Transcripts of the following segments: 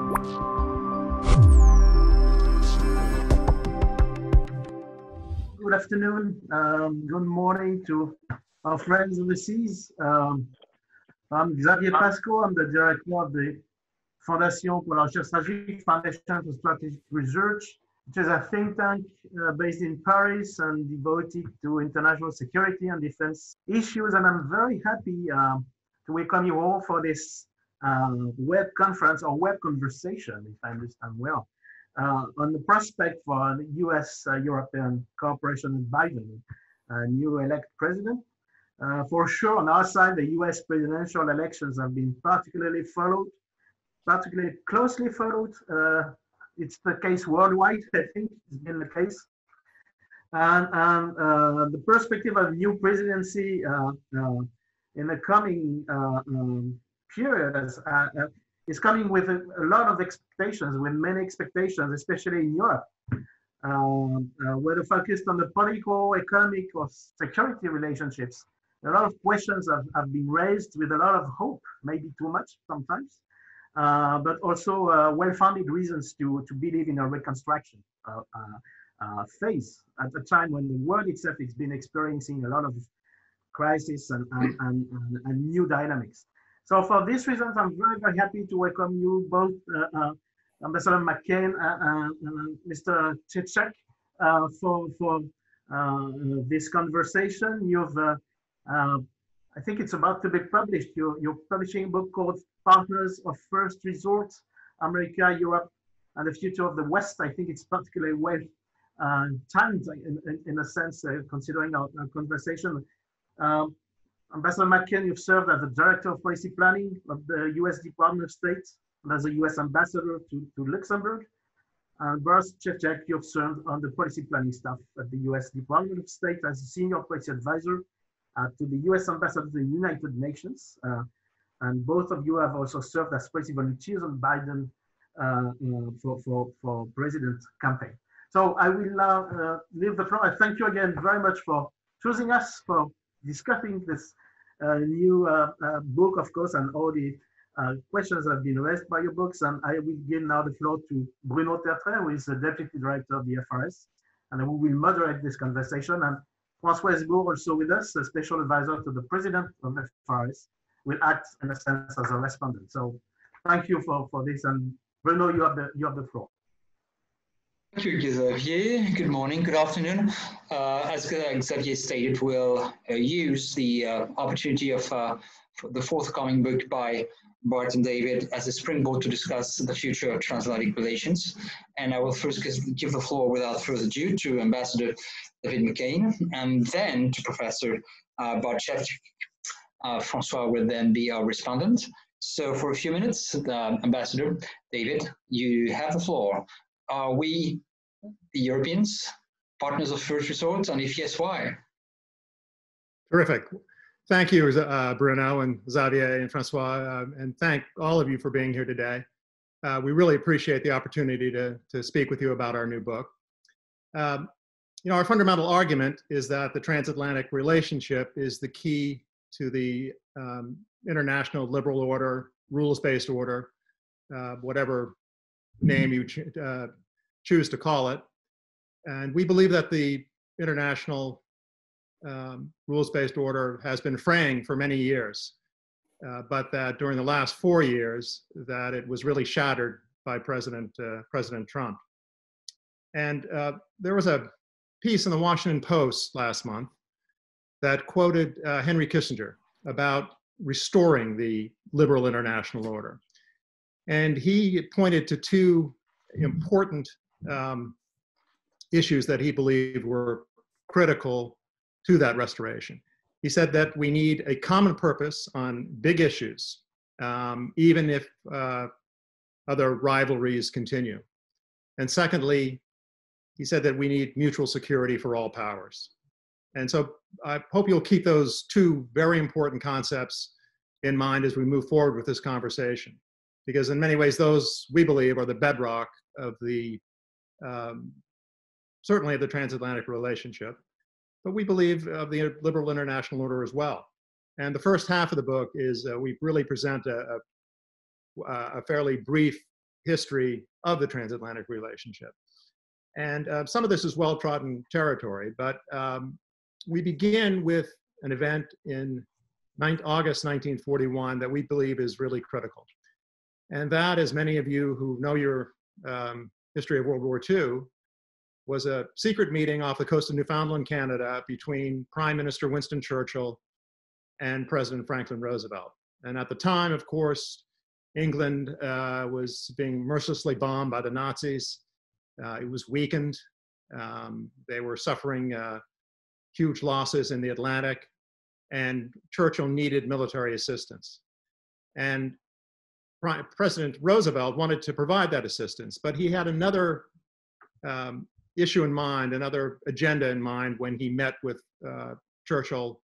Good afternoon, good morning to our friends overseas. I'm Xavier Pasco. I'm the director of the Fondation pour la Recherche Stratégique, Foundation for Strategic Research, which is a think tank based in Paris and devoted to international security and defense issues. And I'm very happy to welcome you all for this web conference or web conversation, if I understand well, on the prospect for the US-European cooperation with Biden, new elect president. For sure, on our side, the US presidential elections have been particularly closely followed. It's the case worldwide, I think it's been the case. And the perspective of new presidency in the coming period is coming with a lot of expectations, with many expectations, especially in Europe, whether focused on the political, economic, or security relationships. A lot of questions have been raised with a lot of hope, maybe too much sometimes, but also well-founded reasons to believe in a reconstruction phase at a time when the world itself has been experiencing a lot of crisis and new dynamics. So for these reasons, I'm very, very happy to welcome you both, Ambassador McKean and Mr. Szewczyk, for this conversation. You've, I think it's about to be published. You're publishing a book called Partners of First Resort, America, Europe, and the Future of the West. I think it's particularly well timed in a sense, considering our conversation. Ambassador McKean, you've served as the Director of Policy Planning of the US Department of State and as a US Ambassador to Luxembourg. And Bart Szewczyk, you've served on the policy planning staff at the US Department of State as a Senior Policy Advisor to the US Ambassador to the United Nations. And both of you have also served as policy volunteers on Biden for president campaign. So I will leave the floor. I thank you again very much for choosing us, for discussing this new book, of course, and all the questions that have been raised by your books. And I will give now the floor to Bruno Tertre, who is the Deputy Director of the FRS, and who will moderate this conversation. And François Esbourg, also with us, a Special Advisor to the President of the FRS, will act in a sense as a respondent. So thank you for this. And Bruno, you have the floor. Thank you, Xavier. Good morning, good afternoon. As Xavier stated, we'll use the opportunity of the forthcoming book by Bart and David as a springboard to discuss the future of transatlantic relations. And I will first give the floor without further ado to Ambassador David McKean, and then to Professor Bart Szewczyk. François will then be our respondent. So for a few minutes, Ambassador David, you have the floor. Are we, the Europeans, partners of first resort? And if yes, why? Terrific. Thank you, Bruno and Xavier and Francois, and thank all of you for being here today. We really appreciate the opportunity to speak with you about our new book. You know, our fundamental argument is that the transatlantic relationship is the key to the international liberal order, rules-based order, whatever name you choose to call it. And we believe that the international rules-based order has been fraying for many years, but that during the last 4 years, that it was really shattered by President Trump. And there was a piece in the Washington Post last month that quoted Henry Kissinger about restoring the liberal international order. And he pointed to two important issues that he believed were critical to that restoration. He said that we need a common purpose on big issues, even if other rivalries continue. And secondly, he said that we need mutual security for all powers. And so I hope you'll keep those two very important concepts in mind as we move forward with this conversation, because in many ways, those, we believe, are the bedrock of the, certainly of the transatlantic relationship, but we believe of the liberal international order as well. And the first half of the book is we really present a fairly brief history of the transatlantic relationship. And some of this is well-trodden territory, but we begin with an event in August 1941 that we believe is really critical. And that, as many of you who know your history of World War II, was a secret meeting off the coast of Newfoundland, Canada, between Prime Minister Winston Churchill and President Franklin Roosevelt. And at the time, of course, England was being mercilessly bombed by the Nazis. It was weakened. They were suffering huge losses in the Atlantic, and Churchill needed military assistance. And President Roosevelt wanted to provide that assistance, but he had another issue in mind, another agenda in mind when he met with Churchill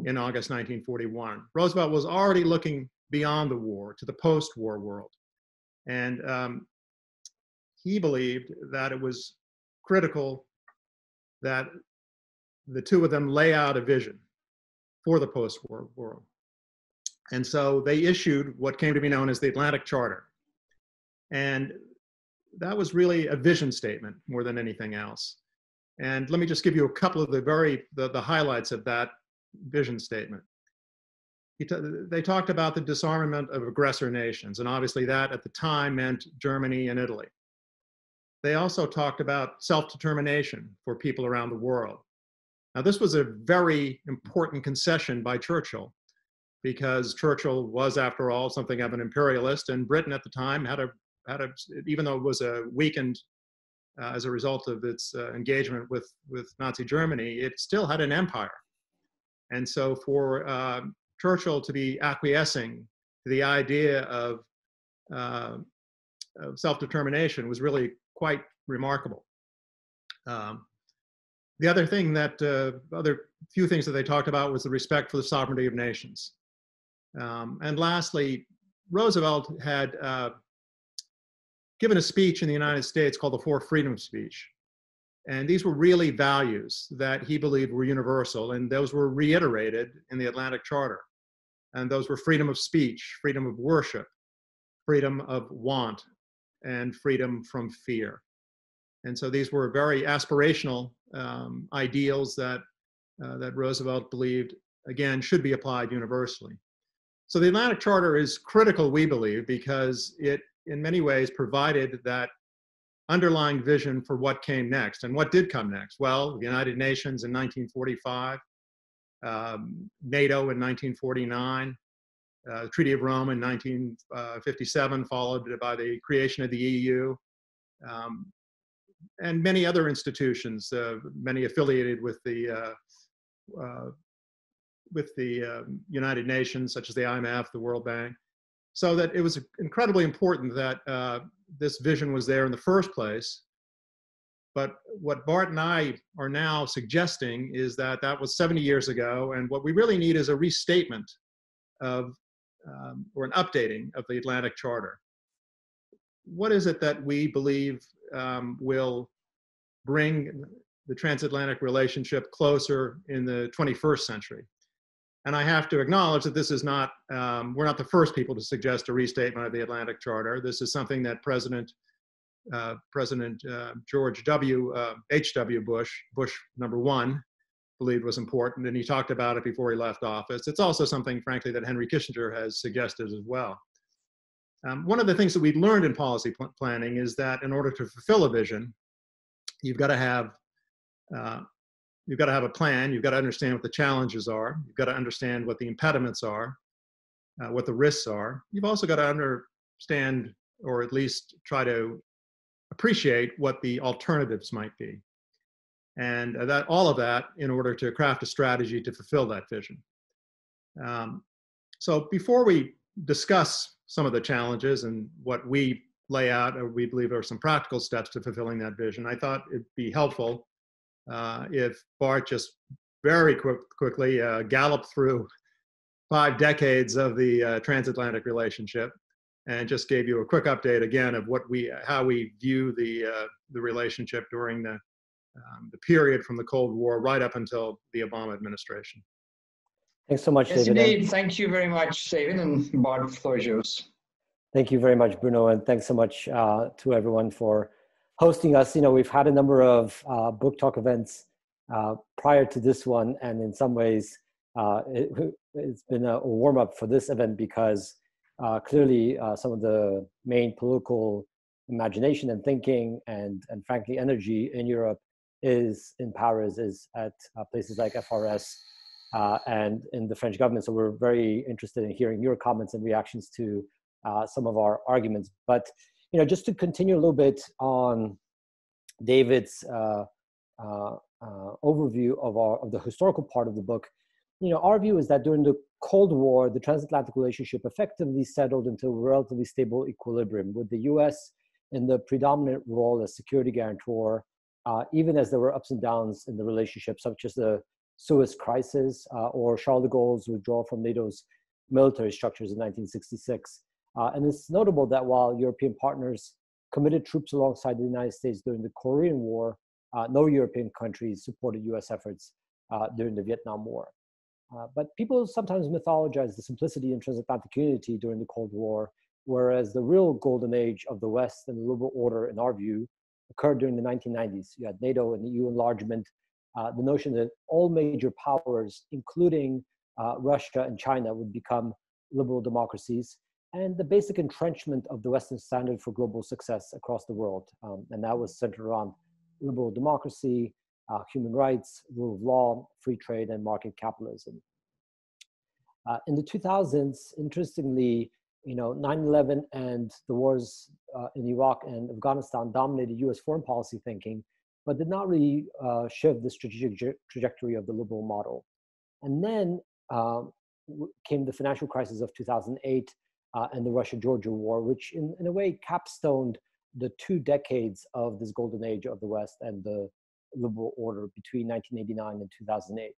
in August 1941. Roosevelt was already looking beyond the war to the post-war world. And he believed that it was critical that the two of them lay out a vision for the post-war world. And so they issued what came to be known as the Atlantic Charter. And that was really a vision statement more than anything else. And let me just give you a couple of the highlights of that vision statement. They talked about the disarmament of aggressor nations, and obviously that at the time meant Germany and Italy. They also talked about self-determination for people around the world. Now, this was a very important concession by Churchill, because Churchill was, after all, something of an imperialist, and Britain at the time had a even though it was weakened as a result of its engagement with Nazi Germany, it still had an empire. And so for Churchill to be acquiescing to the idea of self-determination was really quite remarkable. The other thing that, other few things that they talked about was the respect for the sovereignty of nations. And lastly, Roosevelt had given a speech in the United States called the Four Freedoms Speech. And these were really values that he believed were universal, and those were reiterated in the Atlantic Charter. And those were freedom of speech, freedom of worship, freedom of want, and freedom from fear. And so these were very aspirational ideals that Roosevelt believed, again, should be applied universally. So the Atlantic Charter is critical, we believe, because it, in many ways, provided that underlying vision for what came next. And what did come next? Well, the United Nations in 1945, NATO in 1949, the Treaty of Rome in 1957, followed by the creation of the EU, and many other institutions, many affiliated with the United Nations, such as the IMF, the World Bank. So that it was incredibly important that this vision was there in the first place. But what Bart and I are now suggesting is that that was 70 years ago, and what we really need is a restatement of, or an updating of the Atlantic Charter. What is it that we believe will bring the transatlantic relationship closer in the 21st century? And I have to acknowledge that this is not, we're not the first people to suggest a restatement of the Atlantic Charter. This is something that President George H.W. Bush #1, believed was important, and he talked about it before he left office. It's also something, frankly, that Henry Kissinger has suggested as well. One of the things that we've learned in policy planning is that in order to fulfill a vision, you've got to have a plan. You've got to understand what the challenges are. You've got to understand what the impediments are, what the risks are. You've also got to understand, or at least try to appreciate, what the alternatives might be. And all of that in order to craft a strategy to fulfill that vision. So before we discuss some of the challenges and what we lay out, or we believe are some practical steps to fulfilling that vision, I thought it'd be helpful if Bart just very quickly galloped through 5 decades of the transatlantic relationship and just gave you a quick update again of how we view the relationship during the period from the Cold War right up until the Obama administration. Thanks so much, yes, David. Indeed. Thank you very much, David, and Bart, the floor is yours. Thank you very much, Bruno, and thanks so much to everyone for hosting us. You know, we've had a number of book talk events prior to this one, and in some ways, it's been a warm-up for this event because clearly some of the main political imagination and thinking and frankly energy in Europe is in Paris, is at places like FRS and in the French government. So we're very interested in hearing your comments and reactions to some of our arguments. But you know, just to continue a little bit on David's overview of the historical part of the book, you know, our view is that during the Cold War, the transatlantic relationship effectively settled into a relatively stable equilibrium, with the U.S. in the predominant role as security guarantor, even as there were ups and downs in the relationship, such as the Suez Crisis or Charles de Gaulle's withdrawal from NATO's military structures in 1966. And it's notable that while European partners committed troops alongside the United States during the Korean War, no European countries supported US efforts during the Vietnam War. But people sometimes mythologize the simplicity in transatlantic unity during the Cold War, whereas the real golden age of the West and the liberal order, in our view, occurred during the 1990s. You had NATO and EU enlargement, the notion that all major powers, including Russia and China, would become liberal democracies, and the basic entrenchment of the Western standard for global success across the world. And that was centered around liberal democracy, human rights, rule of law, free trade, and market capitalism. In the 2000s, interestingly, you know, 9/11 and the wars in Iraq and Afghanistan dominated US foreign policy thinking, but did not really shift the strategic trajectory of the liberal model. And then came the financial crisis of 2008, and the Russia-Georgia war, which in a way capstoned the 2 decades of this golden age of the West and the liberal order between 1989 and 2008.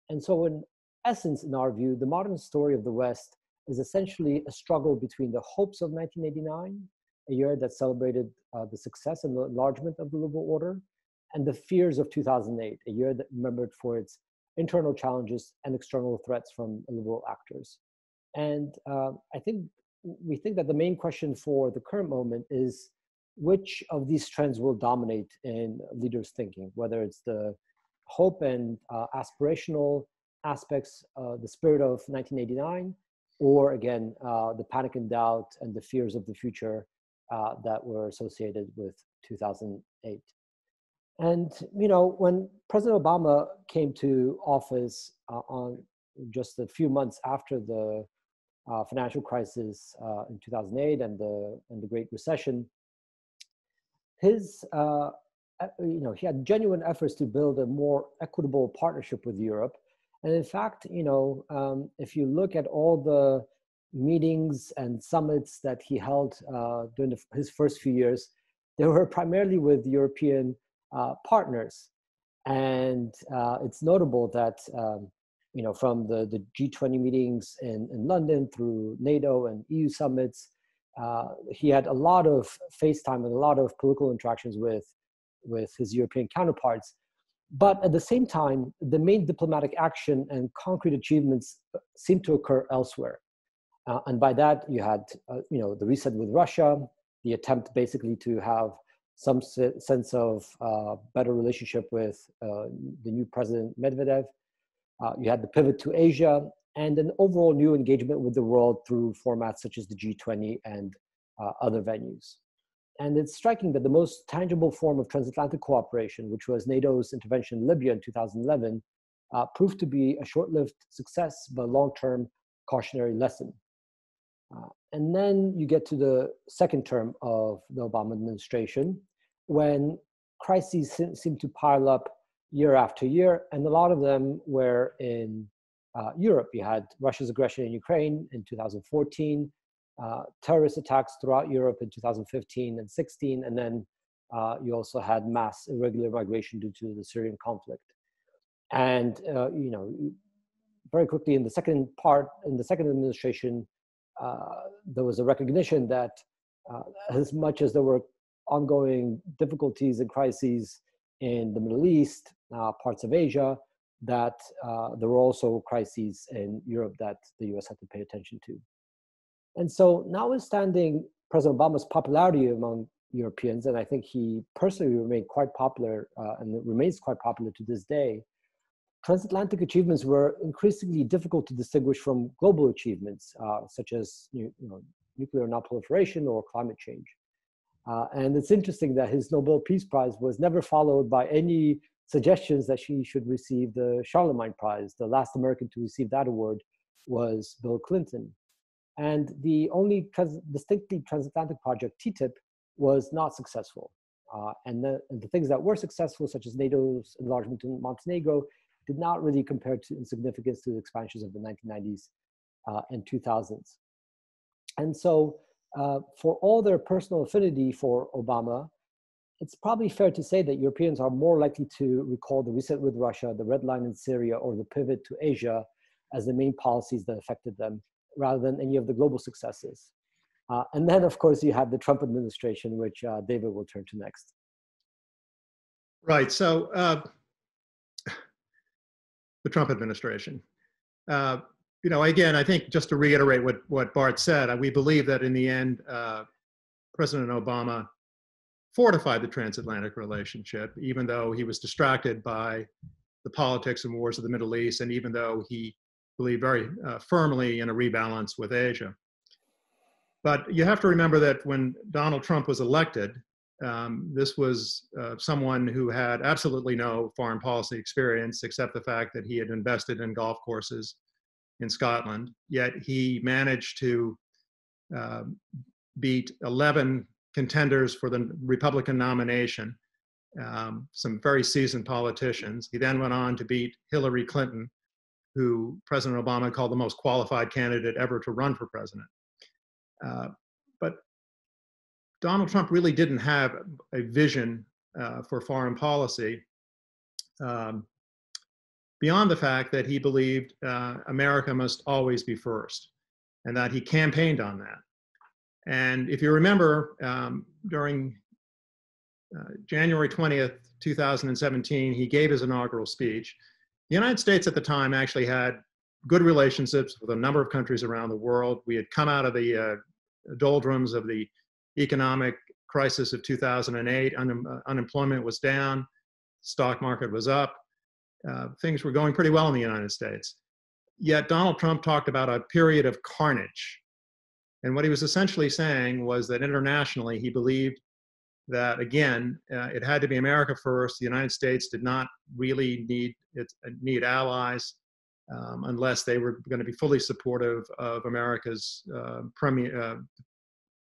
And so in essence, in our view, the modern story of the West is essentially a struggle between the hopes of 1989, a year that celebrated the success and the enlargement of the liberal order, and the fears of 2008, a year that remembered for its internal challenges and external threats from liberal actors. And we think that the main question for the current moment is which of these trends will dominate in leaders' thinking, whether it's the hope and aspirational aspects, the spirit of 1989, or again, the panic and doubt and the fears of the future that were associated with 2008. And, you know, when President Obama came to office on just a few months after the financial crisis in 2008 and the Great Recession, his, you know, he had genuine efforts to build a more equitable partnership with Europe. And in fact, you know, if you look at all the meetings and summits that he held during his first few years, they were primarily with European partners. And it's notable that, you know, from the G20 meetings in London through NATO and EU summits, he had a lot of FaceTime and a lot of political interactions with his European counterparts. But at the same time, the main diplomatic action and concrete achievements seemed to occur elsewhere. And by that, you had, you know, the reset with Russia, the attempt basically to have some sense of better relationship with the new President Medvedev. You had the pivot to Asia and an overall new engagement with the world through formats such as the G20 and other venues. And it's striking that the most tangible form of transatlantic cooperation, which was NATO's intervention in Libya in 2011, proved to be a short-lived success, but a long-term cautionary lesson. And then you get to the second term of the Obama administration, when crises seem to pile up year after year, and a lot of them were in Europe. You had Russia's aggression in Ukraine in 2014, terrorist attacks throughout Europe in 2015 and 16, and then you also had mass irregular migration due to the Syrian conflict. And you know, very quickly in the second administration, there was a recognition that as much as there were ongoing difficulties and crises in the Middle East, parts of Asia, that there were also crises in Europe that the US had to pay attention to. And so notwithstanding President Obama's popularity among Europeans, and I think he personally remained quite popular and it remains quite popular to this day, transatlantic achievements were increasingly difficult to distinguish from global achievements, such as nuclear nonproliferation or climate change. And it's interesting that his Nobel Peace Prize was never followed by any suggestions that she should receive the Charlemagne Prize. The last American to receive that award was Bill Clinton. And the only distinctly transatlantic project, TTIP, was not successful. And the things that were successful, such as NATO's enlargement in Montenegro, did not really compare in significance to the expansions of the 1990s and 2000s. And so for all their personal affinity for Obama, it's probably fair to say that Europeans are more likely to recall the reset with Russia, the red line in Syria, or the pivot to Asia as the main policies that affected them, rather than any of the global successes. And then, of course, you have the Trump administration, which David will turn to next. Right. So the Trump administration. Again, I think just to reiterate what Bart said, we believe that in the end, President Obama fortified the transatlantic relationship, even though he was distracted by the politics and wars of the Middle East, and even though he believed very firmly in a rebalance with Asia. But you have to remember that when Donald Trump was elected, this was someone who had absolutely no foreign policy experience, except the fact that he had invested in golf courses in Scotland. Yet he managed to beat 11 contenders for the Republican nomination, some very seasoned politicians. He then went on to beat Hillary Clinton, who President Obama called the most qualified candidate ever to run for president. But Donald Trump really didn't have a vision for foreign policy beyond the fact that he believed America must always be first, and that he campaigned on that. And if you remember, during January 20th, 2017, he gave his inaugural speech. The United States at the time actually had good relationships with a number of countries around the world. We had come out of the doldrums of the economic crisis of 2008. Unemployment was down, stock market was up. Things were going pretty well in the United States. Yet Donald Trump talked about a period of carnage. And what he was essentially saying was that internationally, he believed that, again, it had to be America first. The United States did not really need allies unless they were going to be fully supportive of America's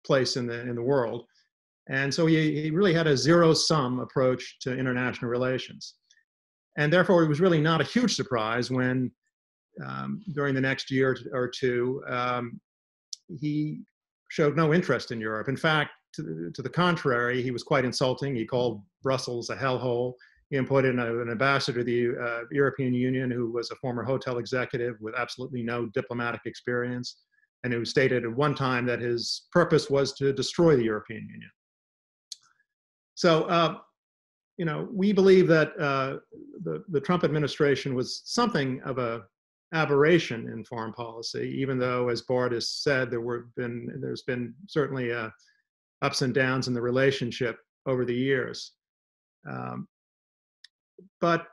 place in the world. And so he really had a zero-sum approach to international relations. And therefore, it was really not a huge surprise when, during the next year or two, he showed no interest in Europe. In fact, to the contrary, he was quite insulting. He called Brussels a hellhole. He appointed an ambassador to the European Union who was a former hotel executive with absolutely no diplomatic experience, and who stated at one time that his purpose was to destroy the European Union. So, we believe that the Trump administration was something of a aberration in foreign policy, even though, as Bart has said, there's been certainly ups and downs in the relationship over the years. But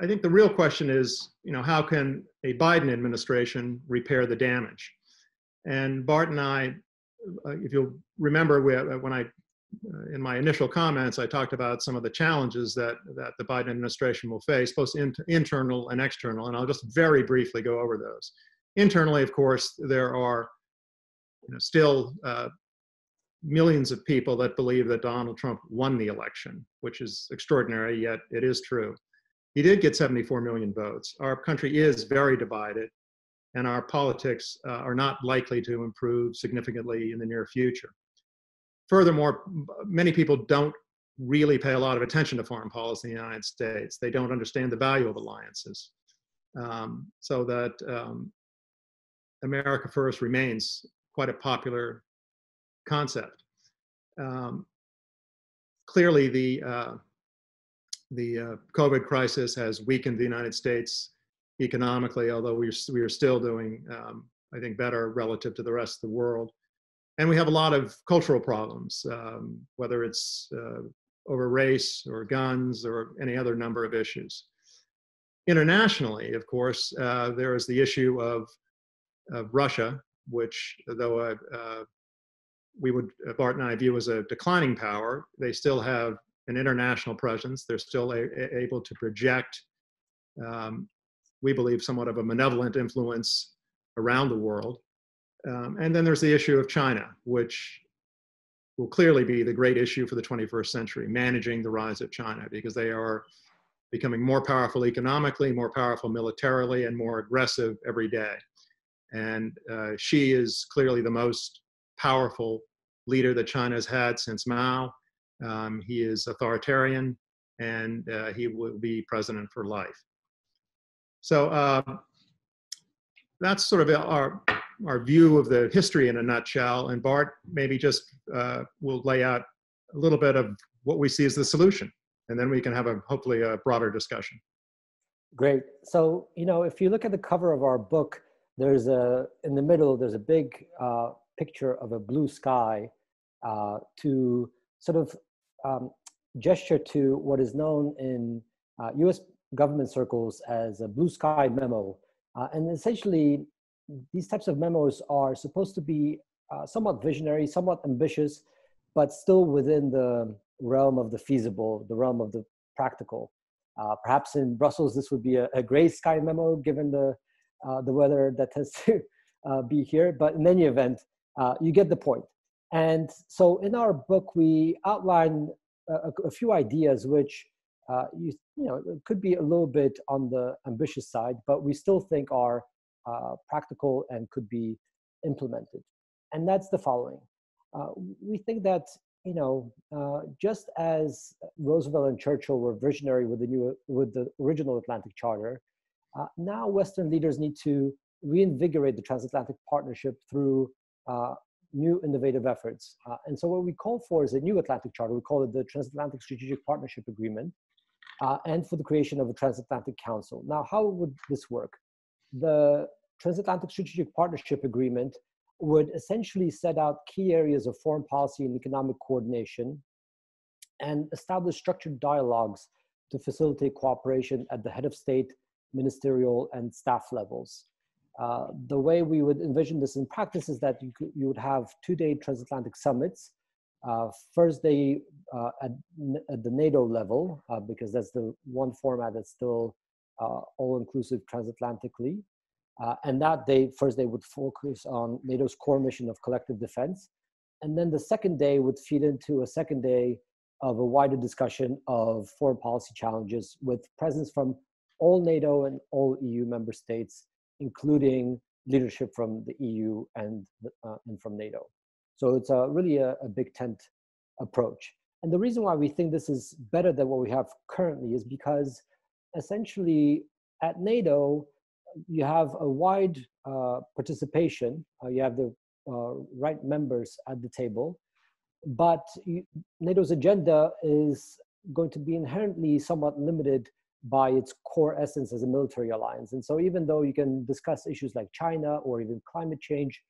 I think the real question is, how can a Biden administration repair the damage? And Bart and I, if you'll remember, when in my initial comments, I talked about some of the challenges that the Biden administration will face, both internal and external, and I'll just very briefly go over those. Internally, of course, there are still millions of people that believe that Donald Trump won the election, which is extraordinary, yet it is true. He did get 74 million votes. Our country is very divided, and our politics are not likely to improve significantly in the near future. Furthermore, many people don't really pay a lot of attention to foreign policy in the United States. They don't understand the value of alliances. So that America First remains quite a popular concept. Clearly, the COVID crisis has weakened the United States economically, although we are still doing I think, better relative to the rest of the world. And we have a lot of cultural problems, whether it's over race or guns or any other number of issues. Internationally, of course, there is the issue of Russia, which, though we would, Bart and I view as a declining power, they still have an international presence. They're still able to project, we believe, somewhat of a malevolent influence around the world. And then there's the issue of China, which will clearly be the great issue for the 21st century, managing the rise of China, because they are becoming more powerful economically, more powerful militarily, and more aggressive every day. And Xi is clearly the most powerful leader that China has had since Mao. He is authoritarian, and he will be president for life. So that's sort of our view of the history in a nutshell. And Bart maybe just will lay out a little bit of what we see as the solution, and then we can have hopefully a broader discussion. Great. So, if you look at the cover of our book, in the middle, there's a big picture of a blue sky to sort of gesture to what is known in US government circles as a blue sky memo. And essentially, these types of memos are supposed to be somewhat visionary, somewhat ambitious, but still within the realm of the feasible, the realm of the practical. Perhaps in Brussels, this would be a gray sky memo, given the weather that tends to be here. But in any event, you get the point. And so in our book, we outline a few ideas which it could be a little bit on the ambitious side, but we still think are practical and could be implemented. And that's the following. We think that, just as Roosevelt and Churchill were visionary with the original Atlantic Charter, now Western leaders need to reinvigorate the transatlantic partnership through new innovative efforts. And so what we call for is a new Atlantic Charter. We call it the Transatlantic Strategic Partnership Agreement, and for the creation of a Transatlantic Council. Now, how would this work? The Transatlantic Strategic Partnership Agreement would essentially set out key areas of foreign policy and economic coordination and establish structured dialogues to facilitate cooperation at the head of state, ministerial, and staff levels. The way we would envision this in practice is that you would have two-day transatlantic summits. First day at the NATO level, because that's the one format that's still all-inclusive transatlantically. And that day, first day would focus on NATO's core mission of collective defense. And then the second day would feed into a second day of a wider discussion of foreign policy challenges with presence from all NATO and all EU member states, including leadership from the EU and from NATO. So it's really a big tent approach. And the reason why we think this is better than what we have currently is because essentially at NATO, you have a wide participation. You have the right members at the table, but NATO's agenda is going to be inherently somewhat limited by its core essence as a military alliance. And so even though you can discuss issues like China or even climate change,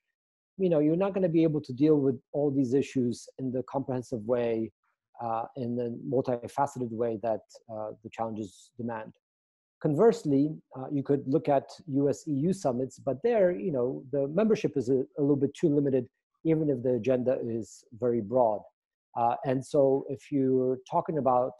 you're not going to be able to deal with all these issues in the comprehensive way, in the multifaceted way that the challenges demand. Conversely, you could look at US-EU summits, but there, the membership is a little bit too limited, even if the agenda is very broad. And so if you're talking about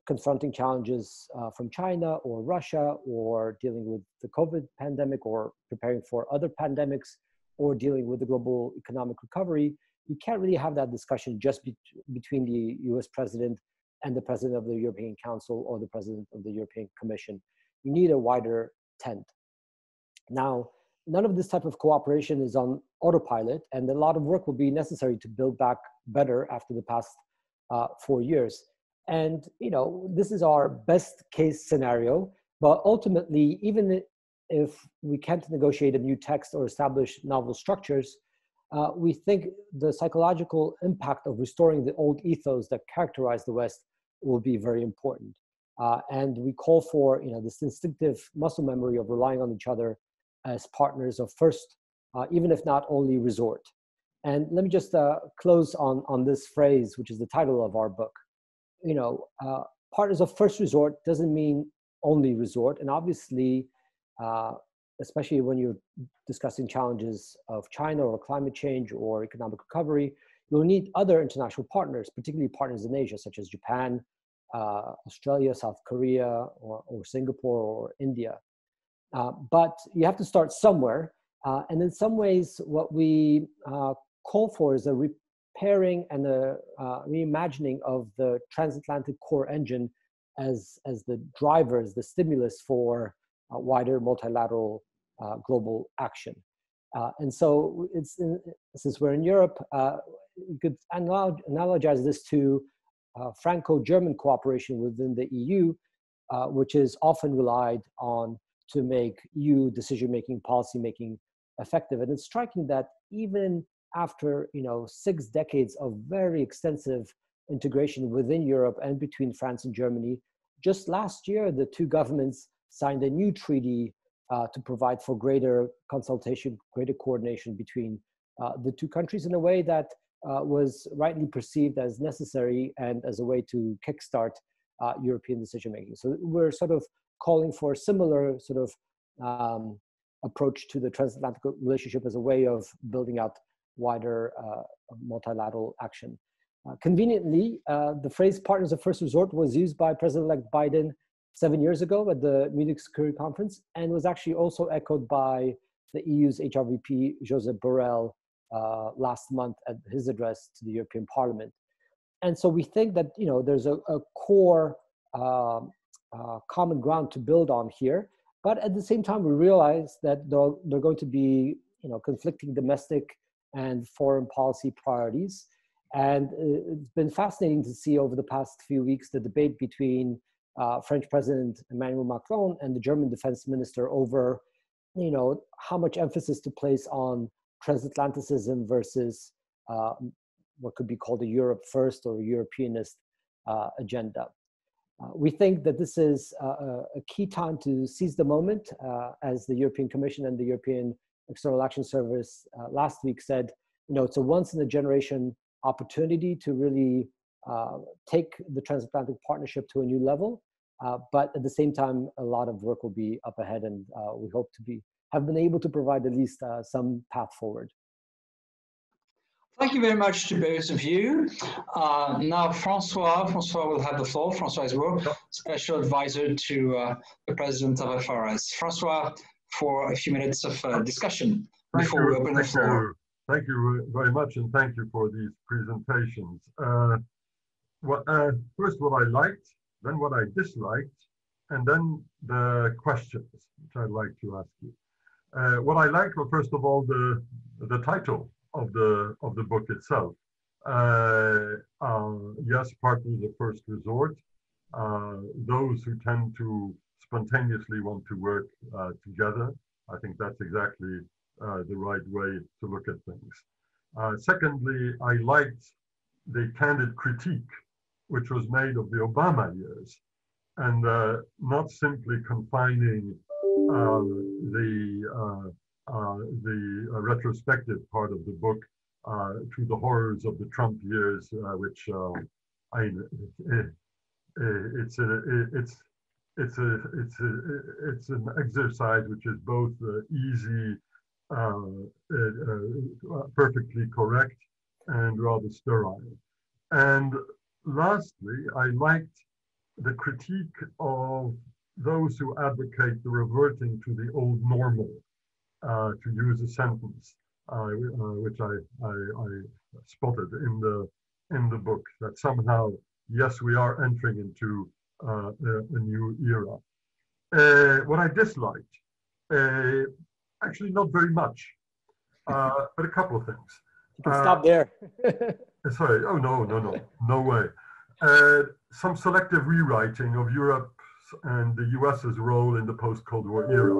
confronting challenges from China or Russia, or dealing with the COVID pandemic, or preparing for other pandemics, or dealing with the global economic recovery, you can't really have that discussion just between the US president and the president of the European Council or the president of the European Commission. You need a wider tent. Now, none of this type of cooperation is on autopilot, and a lot of work will be necessary to build back better after the past 4 years. And, this is our best case scenario, but ultimately, even if we can't negotiate a new text or establish novel structures, we think the psychological impact of restoring the old ethos that characterized the West will be very important. And we call for, this instinctive muscle memory of relying on each other as partners of first even if not only resort. And let me just close on this phrase, which is the title of our book. You know, partners of first resort doesn't mean only resort. And obviously, especially when you're discussing challenges of China or climate change or economic recovery, you'll need other international partners, particularly partners in Asia, such as Japan, Australia, South Korea, or Singapore, or India. But you have to start somewhere. And in some ways, what we call for is a repairing and a reimagining of the transatlantic core engine as the drivers, the stimulus for wider multilateral global action. And so since we're in Europe, you could analogize this to Franco-German cooperation within the EU, which is often relied on to make EU decision-making, policy-making effective. And it's striking that even after 6 decades of very extensive integration within Europe and between France and Germany, just last year, the two governments signed a new treaty to provide for greater consultation, greater coordination between the two countries in a way that was rightly perceived as necessary and as a way to kickstart European decision-making. So we're sort of calling for a similar sort of approach to the transatlantic relationship as a way of building out wider multilateral action. Conveniently, the phrase partners of first resort was used by President-elect Biden 7 years ago at the Munich Security Conference, and was actually also echoed by the EU's HRVP, Josep Borrell, last month at his address to the European Parliament. And so we think that there's a core common ground to build on here, but at the same time we realize that there are going to be conflicting domestic and foreign policy priorities. And it's been fascinating to see over the past few weeks the debate between French President Emmanuel Macron and the German Defense Minister over, how much emphasis to place on transatlanticism versus what could be called a Europe first or Europeanist agenda. We think that this is a key time to seize the moment, as the European Commission and the European External Action Service last week said, it's a once-in-a-generation opportunity to really take the transatlantic partnership to a new level. But at the same time, a lot of work will be up ahead, and we hope to have been able to provide at least some path forward. Thank you very much to both of you. Now, Francois will have the floor. Francois Xavier, Special Advisor to the President of FRS. Francois, for a few minutes of discussion before we open the floor. Thank you very much, and thank you for these presentations. First, what I liked, then what I disliked, and then the questions, which I'd like to ask you. What I liked was, first of all, the title of the book itself. Yes, partners of first resort, those who tend to spontaneously want to work together. I think that's exactly the right way to look at things. Secondly, I liked the candid critique which was made of the Obama years, and not simply confining the retrospective part of the book to the horrors of the Trump years, which it's an exercise which is both easy, perfectly correct, and rather sterile. And lastly, I liked the critique of those who advocate the reverting to the old normal, to use a sentence which I spotted in the book, that somehow, yes, we are entering into a new era. What I disliked, actually not very much, but a couple of things. You can stop there. Sorry, oh no way. Some selective rewriting of Europe's and the US's role in the post-Cold War era.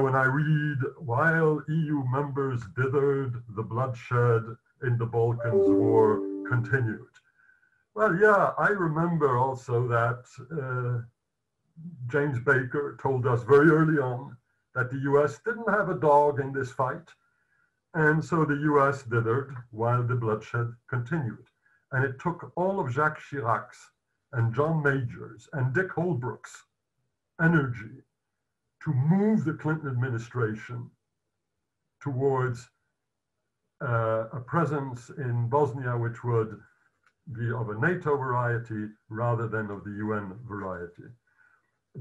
When I read, while EU members dithered, the bloodshed in the Balkans war continued. Well, yeah, I remember also that James Baker told us very early on that the US didn't have a dog in this fight. And so the US dithered while the bloodshed continued. And it took all of Jacques Chirac's and John Major's and Dick Holbrooke's energy to move the Clinton administration towards a presence in Bosnia which would be of a NATO variety rather than of the UN variety.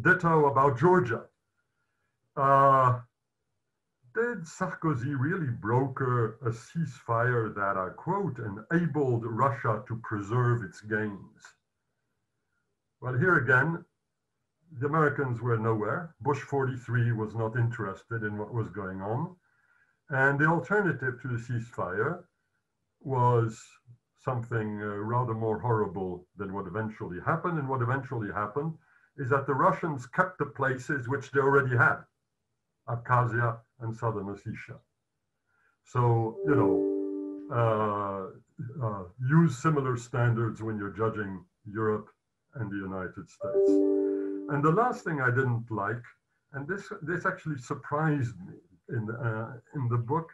Ditto about Georgia. Did Sarkozy really broker a ceasefire that, I quote, enabled Russia to preserve its gains? Well, here again, the Americans were nowhere. Bush 43 was not interested in what was going on. And the alternative to the ceasefire was something rather more horrible than what eventually happened. And what eventually happened is that the Russians kept the places which they already had, Abkhazia and Southern Ossetia. So, you know, use similar standards when you're judging Europe and the United States. And the last thing I didn't like, and this actually surprised me in the book,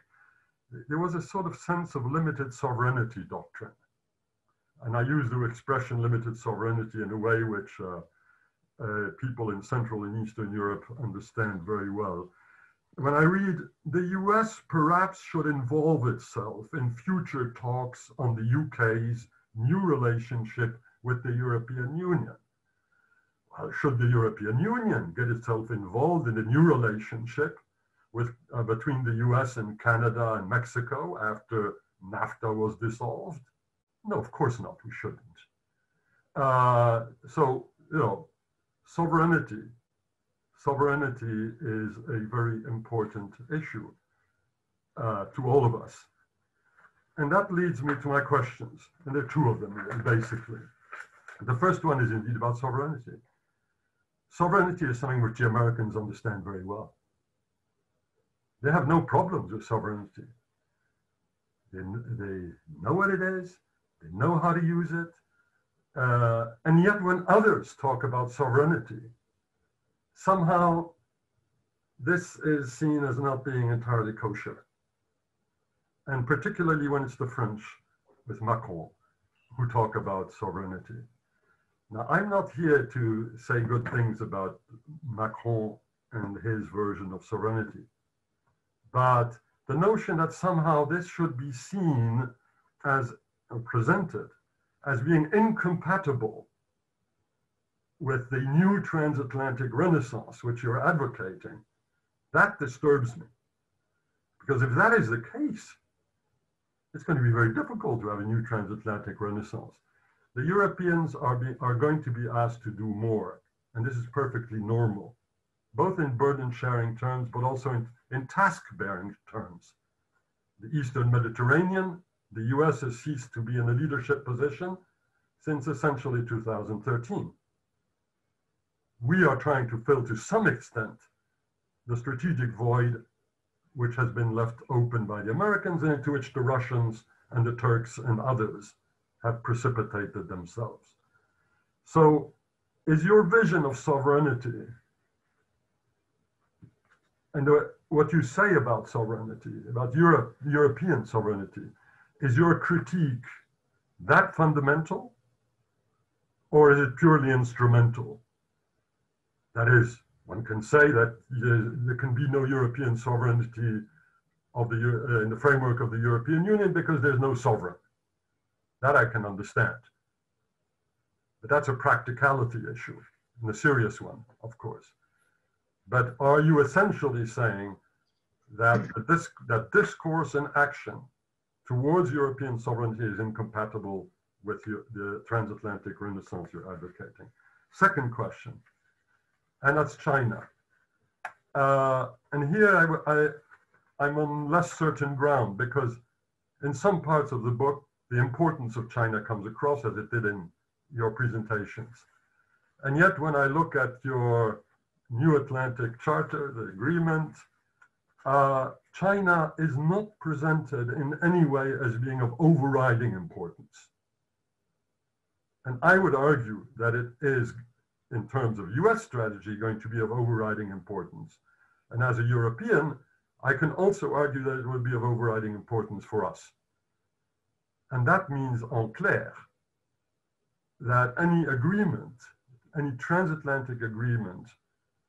there was a sort of sense of limited sovereignty doctrine. And I use the expression limited sovereignty in a way which people in Central and Eastern Europe understand very well. When I read, the US perhaps should involve itself in future talks on the UK's new relationship with the European Union. Well, should the European Union get itself involved in a new relationship with, between the US and Canada and Mexico after NAFTA was dissolved? No, of course not, we shouldn't. So, you know, sovereignty is a very important issue to all of us. And that leads me to my questions. And there are two of them, basically. The first one is indeed about sovereignty. Sovereignty is something which the Americans understand very well. They have no problems with sovereignty. They know what it is. They know how to use it. And yet when others talk about sovereignty, somehow this is seen as not being entirely kosher. And particularly when it's the French with Macron who talk about sovereignty. Now, I'm not here to say good things about Macron and his version of sovereignty, but the notion that somehow this should be seen as presented as being incompatible with the new transatlantic renaissance which you're advocating, that disturbs me. Because if that is the case, it's going to be very difficult to have a new transatlantic renaissance. The Europeans are going to be asked to do more, and this is perfectly normal, both in burden sharing terms, but also in task bearing terms. The Eastern Mediterranean, the US has ceased to be in a leadership position since essentially 2013. We are trying to fill to some extent the strategic void which has been left open by the Americans and into which the Russians and the Turks and others have precipitated themselves. So is your vision of sovereignty and what you say about sovereignty, about European sovereignty, is your critique that fundamental, or is it purely instrumental? That is, one can say that there can be no European sovereignty of in the framework of the European Union because there's no sovereign. That I can understand. But that's a practicality issue, and a serious one, of course. But are you essentially saying that that discourse and action towards European sovereignty is incompatible with the transatlantic renaissance you're advocating? Second question, and that's China. And here I'm on less certain ground because in some parts of the book, the importance of China comes across as it did in your presentations. And yet when I look at your New Atlantic Charter, the agreement, China is not presented in any way as being of overriding importance. And I would argue that it is, in terms of US strategy, going to be of overriding importance. And as a European, I can also argue that it will be of overriding importance for us. And that means, en clair, that any agreement, any transatlantic agreement,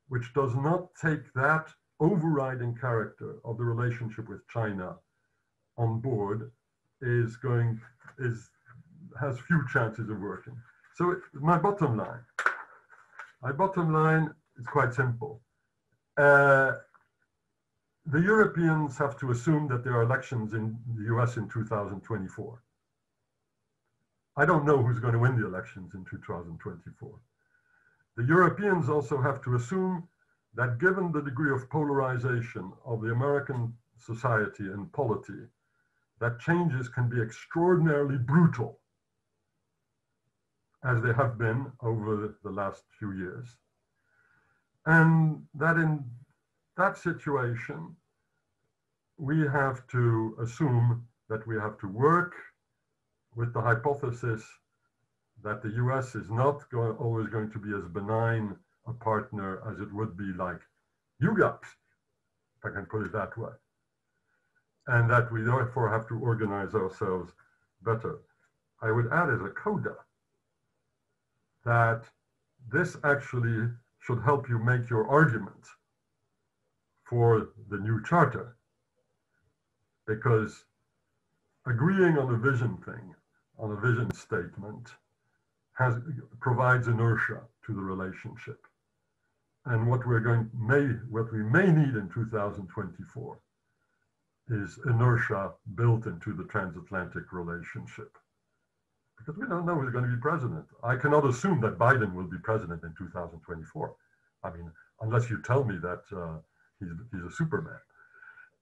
which does not take that overriding character of the relationship with China on board has few chances of working. So my bottom line is quite simple. The Europeans have to assume that there are elections in the US in 2024. I don't know who's going to win the elections in 2024. The Europeans also have to assume that given the degree of polarization of the American society and polity, that changes can be extraordinarily brutal, as they have been over the last few years. And that in that situation, we have to assume that we have to work with the hypothesis that the US is not always going to be as benign a partner as it would be like UGAPS, if I can put it that way. And that we therefore have to organize ourselves better. I would add as a coda that this actually should help you make your argument for the new charter, because agreeing on a vision thing, on a vision statement, provides inertia to the relationship. And what we may need in 2024 is inertia built into the transatlantic relationship. Because we don't know who's going to be president. I cannot assume that Biden will be president in 2024. I mean, unless you tell me that he's a Superman.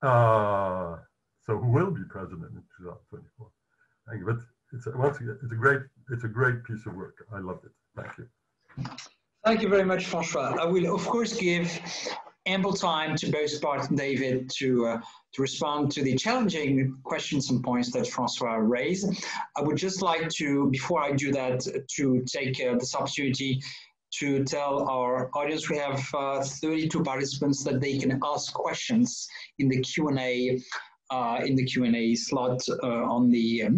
So who will be president in 2024? But it's a great piece of work. I loved it. Thank you. Thank you very much, Francois. I will, of course, give ample time to both Bart and David to respond to the challenging questions and points that Francois raised. I would just like to, before I do that, to take this opportunity to tell our audience we have 32 participants that they can ask questions in the Q&A slot on the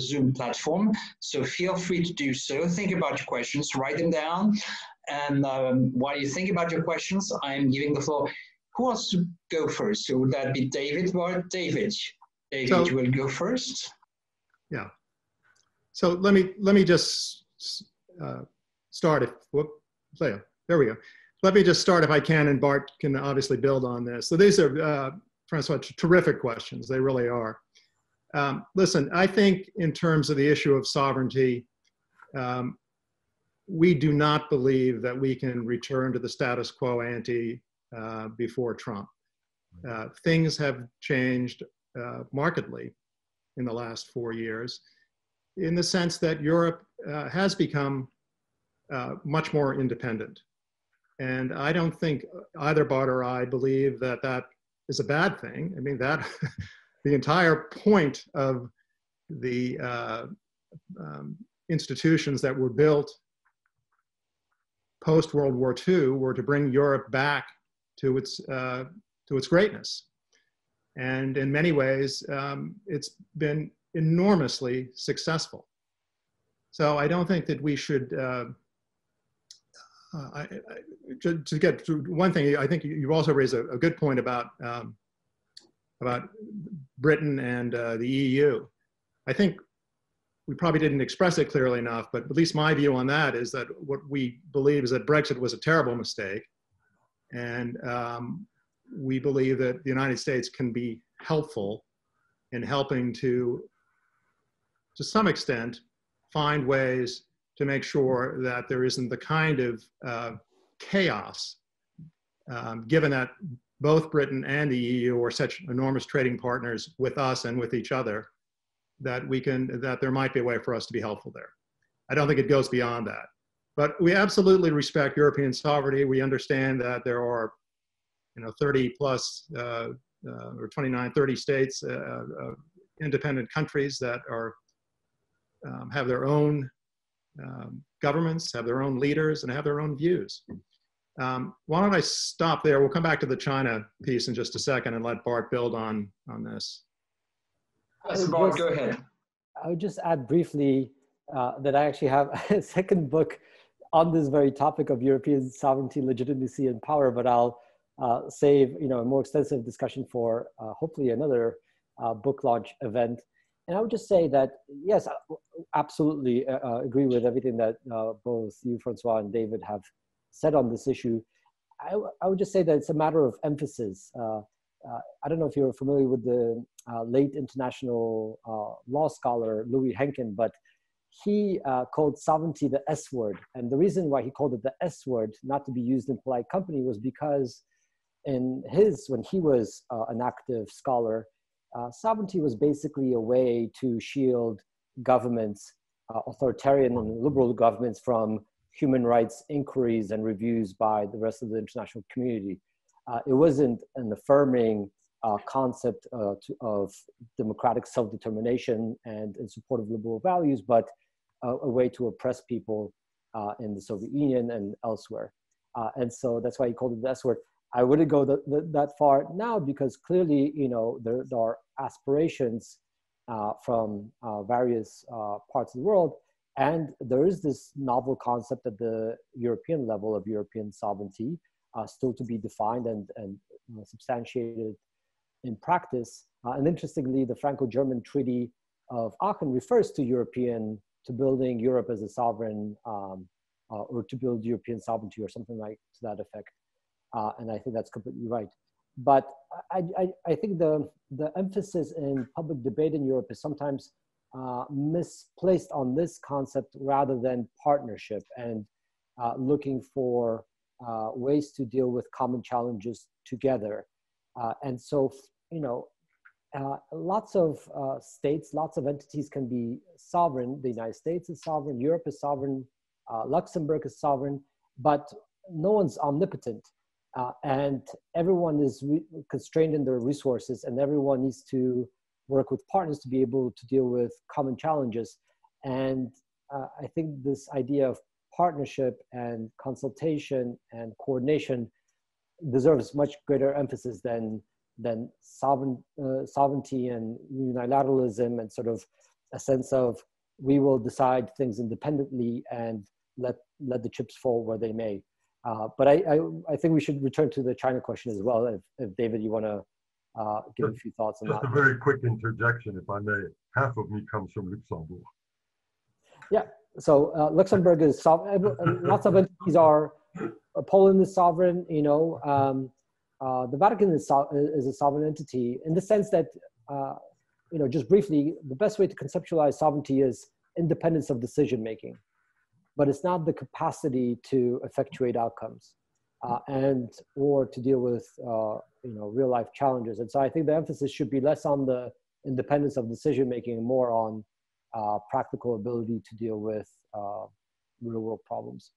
Zoom platform. So feel free to do so. Think about your questions, write them down, and while you think about your questions, I'm giving the floor. Who wants to go first? So would that be David or David? David, so, you will go first. Yeah. So let me just start. There we go. Let me just start if I can, and Bart can obviously build on this. So these are Francois, terrific questions. They really are. Listen, I think in terms of the issue of sovereignty, we do not believe that we can return to the status quo ante before Trump. Things have changed markedly in the last 4 years in the sense that Europe has become much more independent. And I don't think either Bart or I believe that that is a bad thing. I mean, that the entire point of the institutions that were built post-World War II were to bring Europe back to its greatness. And in many ways, it's been enormously successful. So I don't think that we should, to get to one thing, I think you also raised a good point about Britain and the EU. I think we probably didn't express it clearly enough, but at least my view on that is that what we believe is that Brexit was a terrible mistake. And we believe that the United States can be helpful in helping to some extent, find ways to make sure that there isn't the kind of chaos, given that both Britain and the EU are such enormous trading partners with us and with each other, that there might be a way for us to be helpful there. I don't think it goes beyond that. But we absolutely respect European sovereignty. We understand that there are 30 plus or 29, 30 states, independent countries that are have their own governments, have their own leaders, and have their own views. Why don't I stop there? We'll come back to the China piece in just a second and let Bart build on this. Yes, Bart, go ahead. I would just add briefly that I actually have a second book on this very topic of European sovereignty, legitimacy, and power, but I'll save a more extensive discussion for hopefully another book launch event. And I would just say that, yes, I absolutely agree with everything that both you, Francois, and David have said on this issue. I would just say that it's a matter of emphasis. I don't know if you're familiar with the late international law scholar Louis Henkin, but he called sovereignty the S word. And the reason why he called it the S word, not to be used in polite company, was because when he was an active scholar, sovereignty was basically a way to shield governments, authoritarian and liberal governments, from human rights inquiries and reviews by the rest of the international community. It wasn't an affirming concept of democratic self-determination and in support of liberal values, but a way to oppress people in the Soviet Union and elsewhere. And so that's why he called it the S word. I wouldn't go that far now, because clearly, there are aspirations from various parts of the world. And there is this novel concept at the European level of European sovereignty, still to be defined and substantiated in practice. And interestingly, the Franco-German Treaty of Aachen refers to building Europe as a sovereign, or to build European sovereignty or something like to that effect. And I think that's completely right. But I think the emphasis in public debate in Europe is sometimes misplaced on this concept rather than partnership and looking for ways to deal with common challenges together. And so, lots of states, lots of entities can be sovereign. The United States is sovereign, Europe is sovereign, Luxembourg is sovereign, but no one's omnipotent. And everyone is constrained in their resources, and everyone needs to work with partners to be able to deal with common challenges. And I think this idea of partnership and consultation and coordination deserves much greater emphasis than sovereignty and unilateralism and sort of a sense of we will decide things independently and let the chips fall where they may. But I think we should return to the China question as well. If David, you want to give a few thoughts on that. Just a very quick interjection, if I may. Half of me comes from Luxembourg. Yeah, so Luxembourg is sovereign. Lots of entities are. Poland is sovereign. The Vatican is a sovereign entity in the sense that, just briefly, the best way to conceptualize sovereignty is independence of decision making. But it's not the capacity to effectuate outcomes or to deal with real life challenges. And so I think the emphasis should be less on the independence of decision making and more on practical ability to deal with real world problems.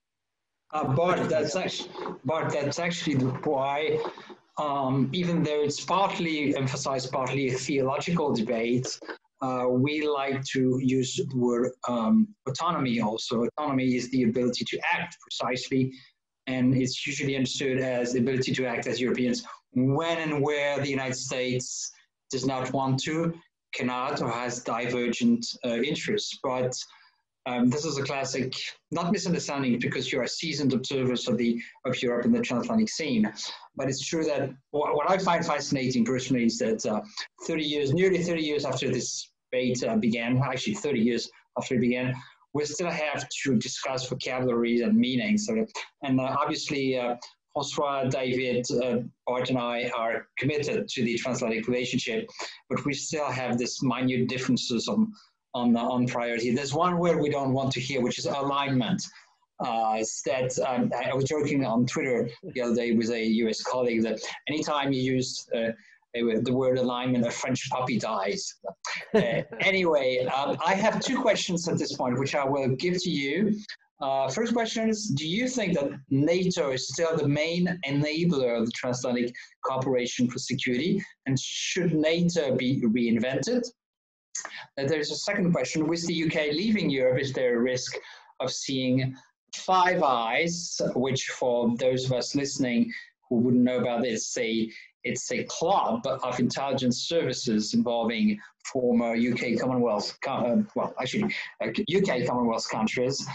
Bart, that's actually why, even though it's partly emphasized, partly a theological debate, we like to use the word autonomy also. Autonomy is the ability to act precisely, and it's usually understood as the ability to act as Europeans when and where the United States does not want to, cannot, or has divergent interests. But this is a classic, not misunderstanding, because you are seasoned observers of Europe and the transatlantic scene. But it's true that what I find fascinating personally is that nearly 30 years after this debate began, actually 30 years after it began, we still have to discuss vocabularies and meanings. And obviously, Francois, David, Bart, and I are committed to the transatlantic relationship, but we still have this minute differences on priority. There's one word we don't want to hear, which is alignment. I was joking on Twitter the other day with a US colleague that anytime you use the word alignment, a French puppy dies. Anyway, I have two questions at this point, which I will give to you. First question is, do you think that NATO is still the main enabler of the transatlantic cooperation for security, and should NATO be reinvented? There's a second question. With the UK leaving Europe, is there a risk of seeing Five Eyes, which for those of us listening who wouldn't know about this, it's a club of intelligence services involving former UK Commonwealth, UK Commonwealth countries,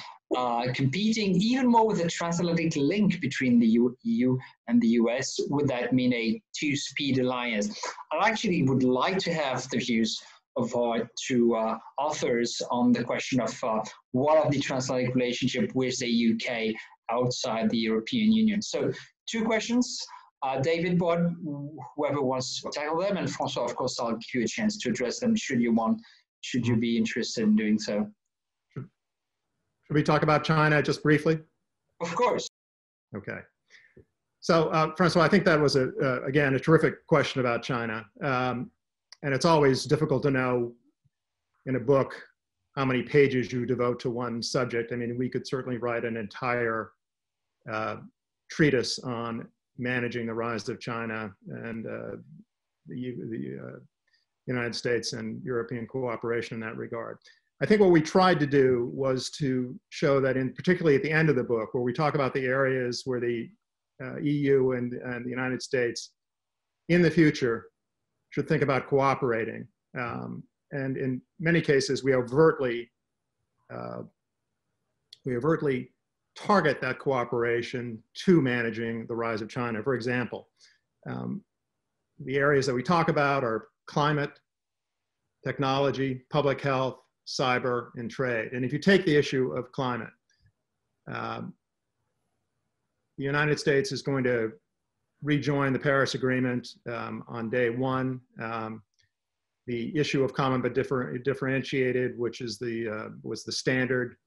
competing even more with the transatlantic link between the EU and the US. Would that mean a two-speed alliance? I actually would like to have the views of our two authors on the question of what of the transatlantic relationship with the UK outside the European Union. So two questions. David, Bart, whoever wants to tackle them, and Francois, of course, I'll give you a chance to address them should you be interested in doing so. Should we talk about China just briefly? Of course. Okay. So, Francois, I think that was, again, a terrific question about China. And it's always difficult to know in a book how many pages you devote to one subject. I mean, we could certainly write an entire treatise on managing the rise of China and the United States and European cooperation in that regard. I think what we tried to do was to show that, particularly at the end of the book, where we talk about the areas where the EU and the United States in the future should think about cooperating. And in many cases, we overtly target that cooperation to managing the rise of China. For example, the areas that we talk about are climate, technology, public health, cyber, and trade. And if you take the issue of climate, the United States is going to rejoin the Paris Agreement on day one. The issue of common but differentiated, which is was the standard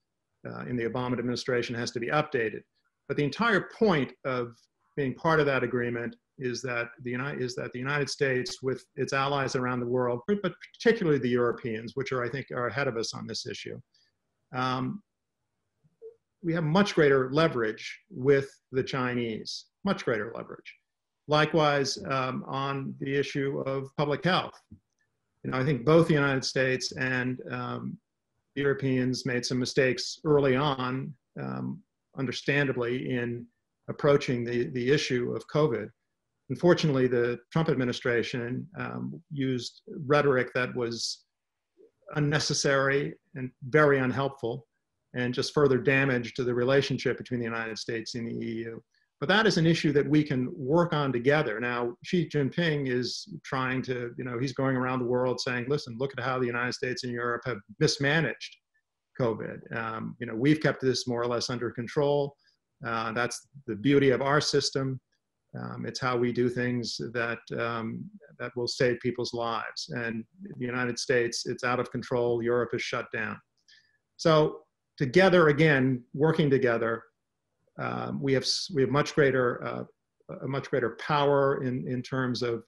in the Obama administration, has to be updated. But the entire point of being part of that agreement is that the United States, with its allies around the world, but particularly the Europeans, which I think are ahead of us on this issue, we have much greater leverage with the Chinese, much greater leverage. Likewise, on the issue of public health. I think both the United States and the Europeans made some mistakes early on, understandably, in approaching the issue of COVID. Unfortunately, the Trump administration used rhetoric that was unnecessary and very unhelpful, and just further damage to the relationship between the United States and the EU. But that is an issue that we can work on together. Now, Xi Jinping is trying to, he's going around the world saying, listen, look at how the United States and Europe have mismanaged COVID. We've kept this more or less under control. That's the beauty of our system. It's how we do things that will save people's lives. And the United States, it's out of control. Europe is shut down. So together, again, working together, we have much greater power in terms of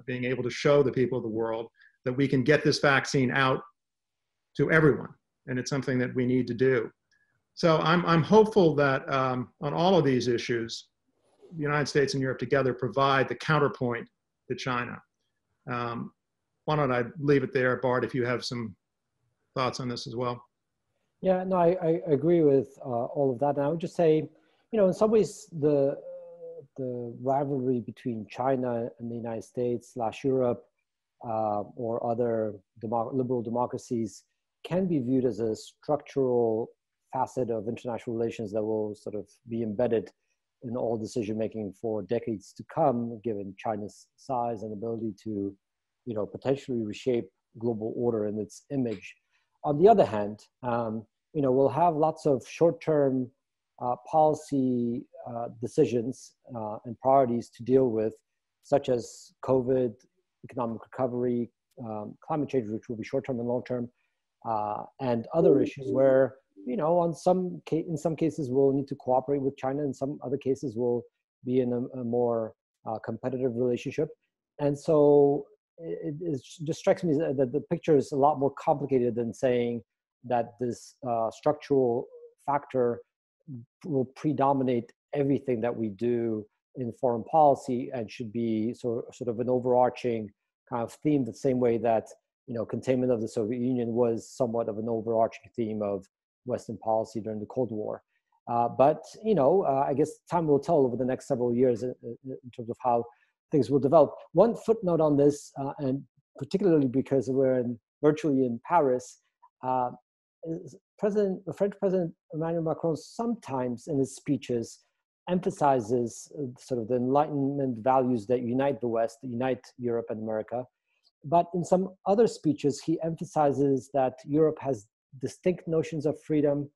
being able to show the people of the world that we can get this vaccine out to everyone, and it's something that we need to do. So I'm hopeful that on all of these issues, the United States and Europe together provide the counterpoint to China. Why don't I leave it there, Bart, if you have some thoughts on this as well? Yeah, no, I agree with all of that. And I would just say, in some ways, the rivalry between China and the United States / Europe or other liberal democracies can be viewed as a structural facet of international relations that will sort of be embedded in all decision-making for decades to come, given China's size and ability to, potentially reshape global order in its image. On the other hand, we'll have lots of short-term policy decisions and priorities to deal with, such as COVID, economic recovery, climate change, which will be short-term and long-term, and other issues where, in some cases we'll need to cooperate with China, in some other cases we'll be in a more competitive relationship. And so it just strikes me that the picture is a lot more complicated than saying that this structural factor will predominate everything that we do in foreign policy and should be sort of an overarching kind of theme, the same way that, containment of the Soviet Union was somewhat of an overarching theme of Western policy during the Cold War. But you know, I guess time will tell over the next several years in terms of how things will develop. One footnote on this, and particularly because we're virtually in Paris, the French President Emmanuel Macron sometimes in his speeches emphasizes sort of the Enlightenment values that unite the West, that unite Europe and America. But in some other speeches, he emphasizes that Europe has distinct notions of freedom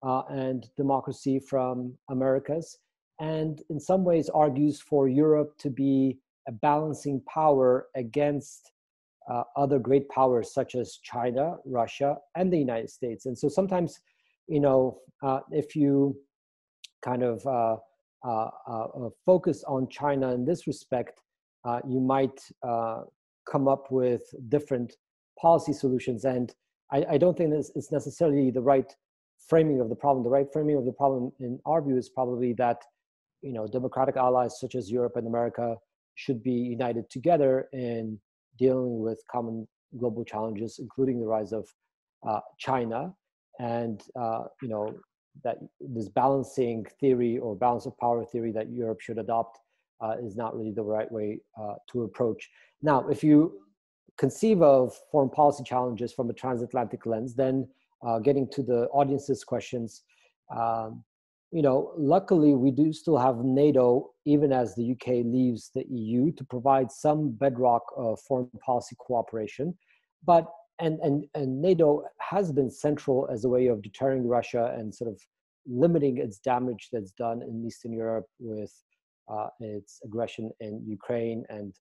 and democracy from America's, and in some ways argues for Europe to be a balancing power against other great powers such as China, Russia, and the United States. And so sometimes, you know, if you kind of focus on China in this respect, you might come up with different policy solutions. And I don't think it's necessarily the right framing of the problem. The right framing of the problem, in our view, is probably that, you know, democratic allies such as Europe and America should be united together in dealing with common global challenges, including the rise of China, and you know, that this balancing theory or balance of power theory that Europe should adopt is not really the right way to approach. Now, if you conceive of foreign policy challenges from a transatlantic lens, then getting to the audience's questions, you know, luckily we do still have NATO, even as the UK leaves the EU, to provide some bedrock of foreign policy cooperation. But and NATO has been central as a way of deterring Russia and sort of limiting its damage that's done in Eastern Europe with its aggression in Ukraine, and,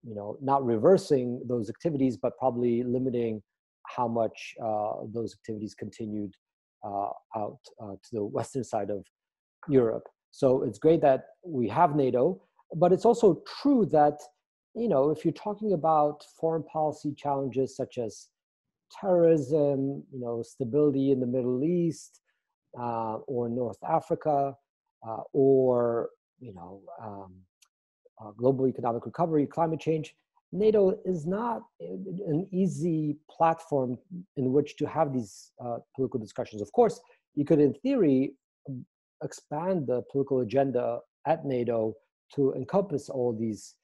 you know, not reversing those activities, but probably limiting how much those activities continued out to the western side of Europe. So it's great that we have NATO, but it's also true that, you know, if you're talking about foreign policy challenges such as terrorism, you know, stability in the Middle East or North Africa, or, you know, global economic recovery, climate change, NATO is not an easy platform in which to have these political discussions. Of course, you could, in theory, expand the political agenda at NATO to encompass all these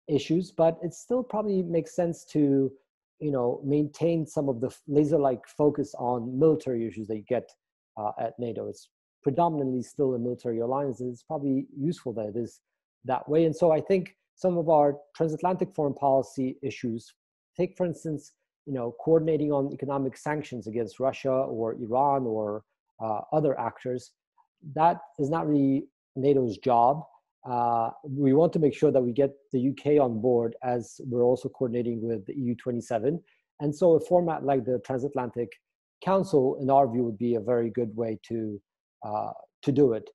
issues, but it still probably makes sense to, you know, maintain some of the laser-like focus on military issues that you get at NATO. It's predominantly still a military alliance, and it's probably useful that it is that way. And so I think some of our transatlantic foreign policy issues, take for instance, you know, coordinating on economic sanctions against Russia or Iran or other actors, that is not really NATO's job. We want to make sure that we get the UK on board, as we're also coordinating with the EU27. And so a format like the Transatlantic Council, in our view, would be a very good way to do it.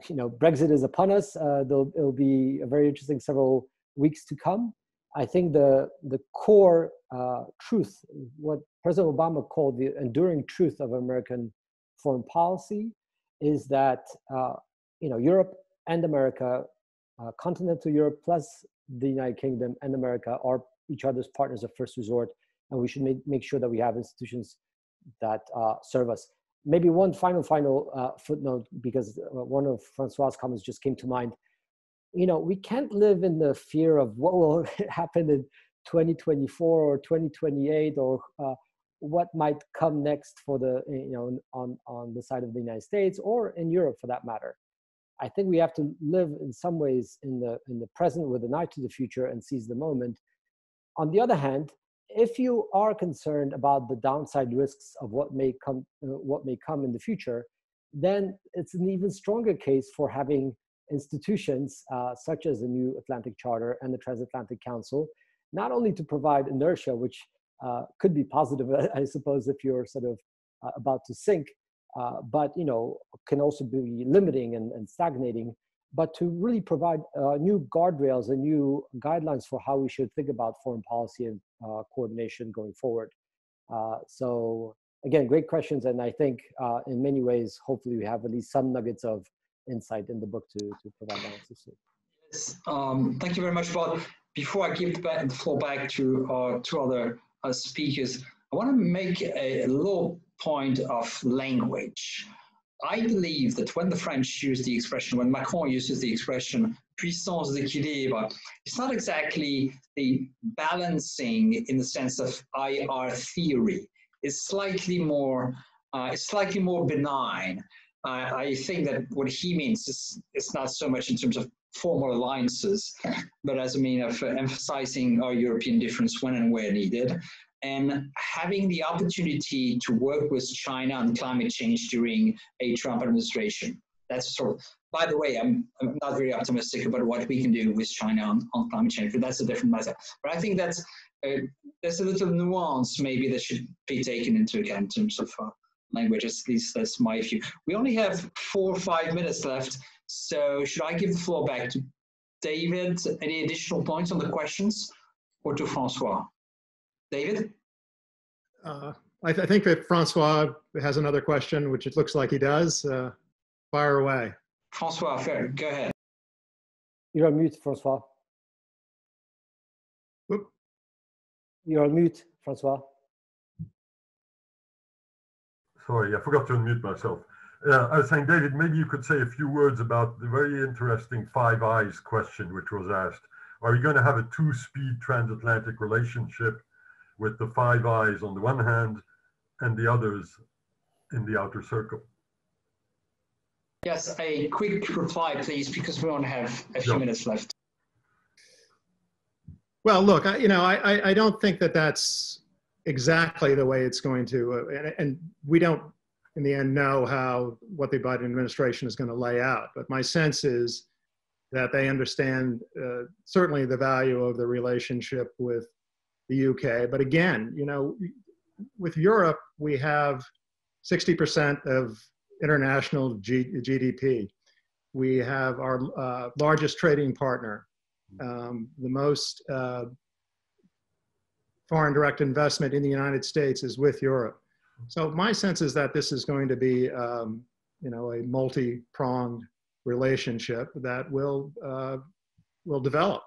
You know, Brexit is upon us. It'll be a very interesting several weeks to come. I think the core truth, what President Obama called the enduring truth of American foreign policy, is that you know, Europe and America, continental Europe plus the United Kingdom and America, are each other's partners of first resort, and we should make sure that we have institutions that serve us. Maybe one final footnote, because one of Francois' comments just came to mind. You know, we can't live in the fear of what will happen in 2024 or 2028, or what might come next for the, you know, on the side of the United States or in Europe for that matter. I think we have to live in some ways in the present with an eye to the future and seize the moment. On the other hand, if you are concerned about the downside risks of what may come in the future, then it's an even stronger case for having institutions such as the new Atlantic Charter and the Transatlantic Council, not only to provide inertia, which could be positive, I suppose, if you're sort of about to sink, but, you know, can also be limiting and stagnating, but to really provide new guardrails and new guidelines for how we should think about foreign policy and coordination going forward. So again, great questions. And I think in many ways, hopefully we have at least some nuggets of insight in the book to provide answers to. Yes, thank you very much, Bart. Before I give the floor back to our two other speakers, I want to make a little point of language. I believe that when the French use the expression, when Macron uses the expression puissance d'équilibre, it's not exactly the balancing in the sense of IR theory. It's slightly more benign. I think that what he means is it's not so much in terms of formal alliances, but as a mean of emphasizing our European difference when and where needed, and having the opportunity to work with China on climate change during a Trump administration. That's sort of, by the way, I'm not very optimistic about what we can do with China on climate change, but that's a different matter. But I think that's there's a little nuance maybe that should be taken into account in terms of language. At least that's my view. We only have 4 or 5 minutes left, so should I give the floor back to David? Any additional points on the questions, or to Francois? David? I think that Francois has another question, which it looks like he does. Fire away. Francois, fair. Go ahead. You're on mute, Francois. Whoop. You're on mute, Francois. Sorry, I forgot to unmute myself. I was saying, David, maybe you could say a few words about the very interesting Five Eyes question, which was asked. Are you going to have a two-speed transatlantic relationship with the Five Eyes on the one hand and the others in the outer circle? Yes, a quick reply, please, because we only have a few minutes left. Well, look, I don't think that that's exactly the way it's going to, and we don't, in the end, know what the Biden administration is going to lay out. But my sense is that they understand certainly the value of the relationship with the UK. But again, with Europe, we have 60% of international GDP. We have our largest trading partner, the most foreign direct investment in the United States is with Europe. So my sense is that this is going to be, a multi-pronged relationship that will develop.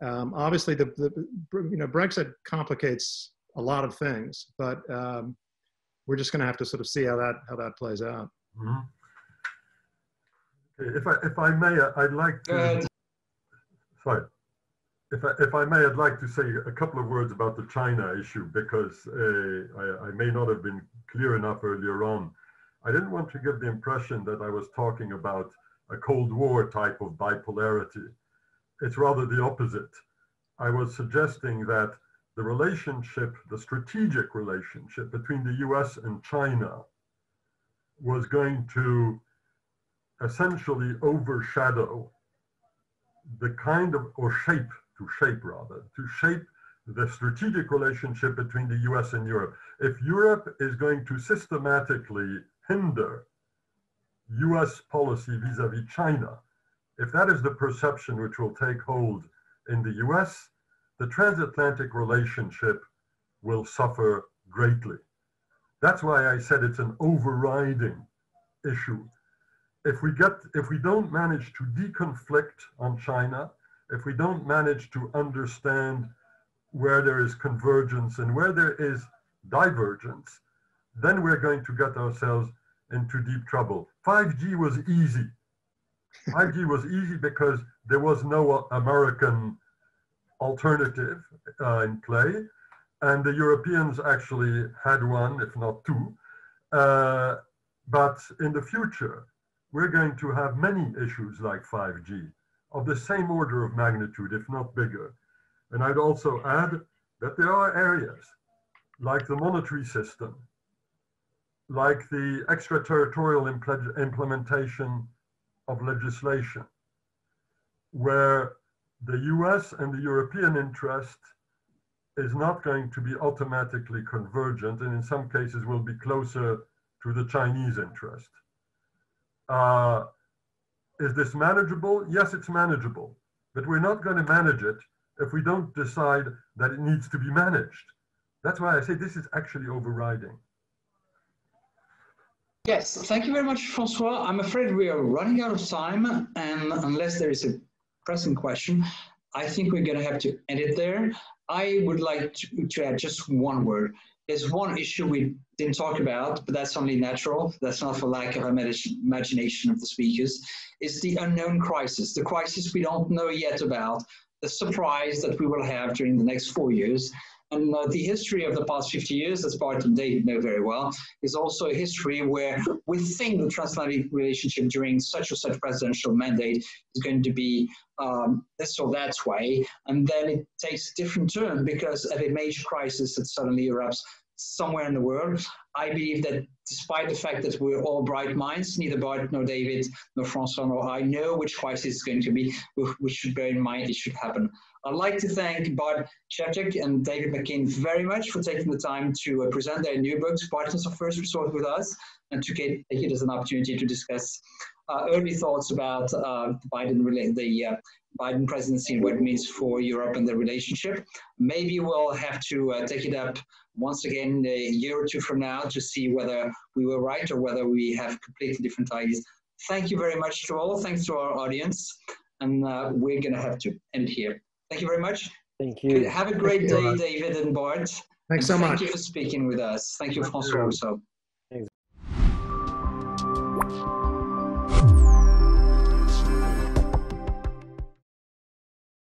Obviously, Brexit complicates a lot of things, but we're just going to have to sort of see how that plays out. Mm-hmm. If I may, I'd like to. Sorry. If I may, I'd like to say a couple of words about the China issue, because I may not have been clear enough earlier on. I didn't want to give the impression that I was talking about a Cold War type of bipolarity. It's rather the opposite. I was suggesting that the relationship, the strategic relationship between the US and China was going to essentially overshadow the kind of, or shape the strategic relationship between the US and Europe. If Europe is going to systematically hinder US policy vis-a-vis China, if that is the perception which will take hold in the US, the transatlantic relationship will suffer greatly. That's why I said it's an overriding issue. If we don't manage to deconflict on China, if we don't manage to understand where there is convergence and where there is divergence, then we're going to get ourselves into deep trouble. 5G was easy. 5G was easy because there was no American alternative in play, and the Europeans actually had one, if not two. But in the future, we're going to have many issues like 5G of the same order of magnitude, if not bigger. And I'd also add that there are areas like the monetary system, like the extraterritorial implementation of legislation, where the US and the European interest is not going to be automatically convergent, and in some cases will be closer to the Chinese interest. Is this manageable? Yes, it's manageable, but we're not going to manage it if we don't decide that it needs to be managed. That's why I say this is actually overriding. Yes, thank you very much, Francois. I'm afraid we are running out of time, and unless there is a pressing question, I think we're going to have to end it there. I would like to add just one word. there's one issue we didn't talk about, but that's only natural. That's not for lack of imagination of the speakers. Is the unknown crisis, the crisis we don't know yet about, the surprise that we will have during the next 4 years. And the history of the past 50 years, as Bart and David know very well, is also a history where we think the transatlantic relationship during such or such presidential mandate is going to be this or that way. And then it takes a different turn because of a major crisis that suddenly erupts somewhere in the world. I believe that despite the fact that we're all bright minds, neither Bart nor David nor Francois nor I know which crisis is going to be, we should bear in mind it should happen. I'd like to thank Bart Szewczyk and David McKean very much for taking the time to present their new books, Partners of First Resort, with us, and to take it as an opportunity to discuss early thoughts about the Biden presidency and what it means for Europe and the relationship. Maybe we'll have to take it up once again a year or two from now to see whether we were right or whether we have completely different ideas. Thank you very much to all. Thanks to our audience. And we're going to have to end here. Thank you very much. Thank you. Have a great day, David and Bart. Thanks so much. Thank you for speaking with us. Thank you, Francois, also.